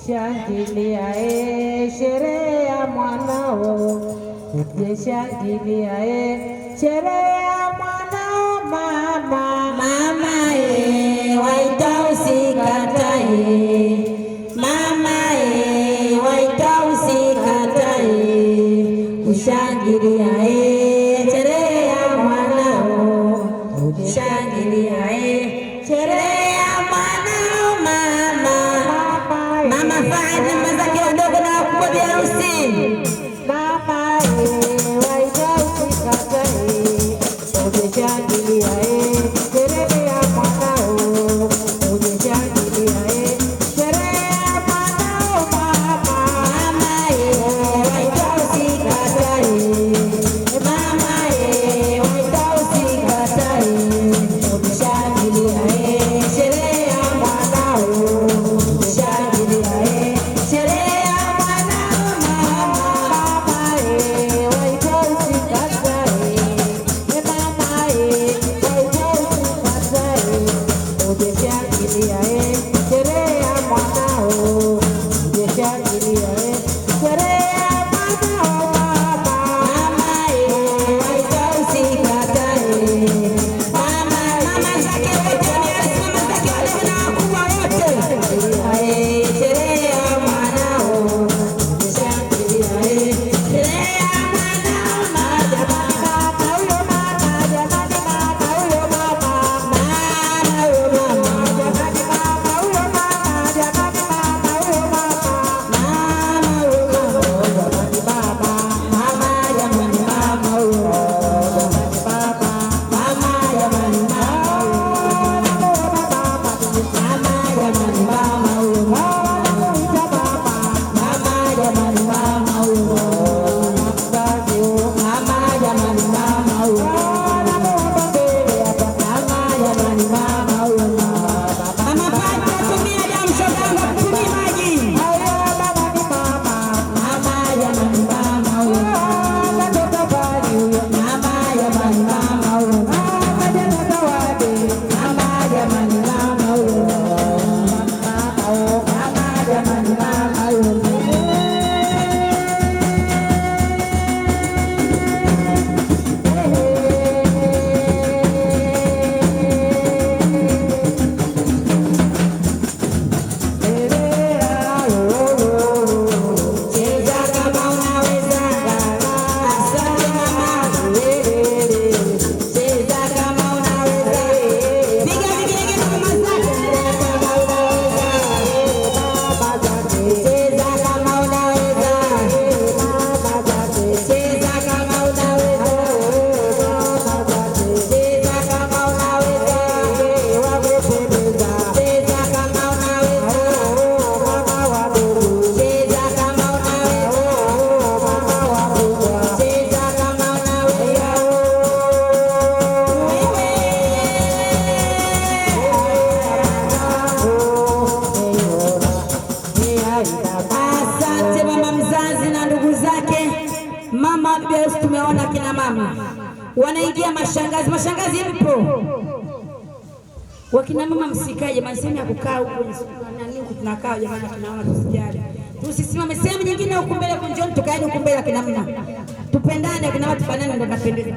Shangilia sherehe ya mwanao, shangilia sherehe ya mwanao mama. Mama waita usikatae, mama waita usikatae, ushangilia sherehe ya mwanao, shangilia sherehe ya mwanao mama. Mama faida mazake wadogo na wakubwa bi harusi. Mama waita usikatae, shangilia sherehe ya mwanao, shangilia sherehe ya mwanao mama. Mama waita usikatae, mama waita usikatae, shangilia sherehe ya mwanao, shangilia sherehe ya mwanao mama. Waita usikatae, mama waita usikatae, shangilia sherehe ya mwanao, shangilia sherehe ya mwanao mama. Mama waita usikatae, mama zake wote ni mama zake wadogo na wakubwa wote, sherehe ya mwanao, shangilia sherehe ya mwanao mama. Huyo mama, jamani mama, huyo mama, Mama huyo mama, jamani mama, huyo mama, jamani mama, huyo mama. mama huyo mama, jamani baba, mama jamani mama huyo, jamani baba, mama jamani mama huyo, mama jamani mama huyo, mama jamani mama huyo, mama jamani mama huyo, mama jamani mama huyo. Mama pata tumia damu shoga kutumia maji. Mama jamani mama huyo, mama jamani mama huyo, mama jamani mama huyo, mama jamani mama huyo. Cheza kama unaweza, asante mama. Cheza kama unaweza, piga vigenge na mama zake. Cheza kama unaweza, cheza kama unaweza, cheza kama unaweza, cheza kama unaweza, cheza kama unaweza, cheza kama Asante mama mzazi na ndugu zake. Mama best, tumeona kina mama wanaingia mashangazi. Mashangazi mpo? Wakina mama msikae jamani, sehemu ya kukaa huko nani huko tunakaa jamani, kina mama tusijali. Tusisimame sehemu nyingine huko mbele, kunjoni tukaeni huko mbele kina mama. Tupendane kina watu, tupanane ndio kapendeza.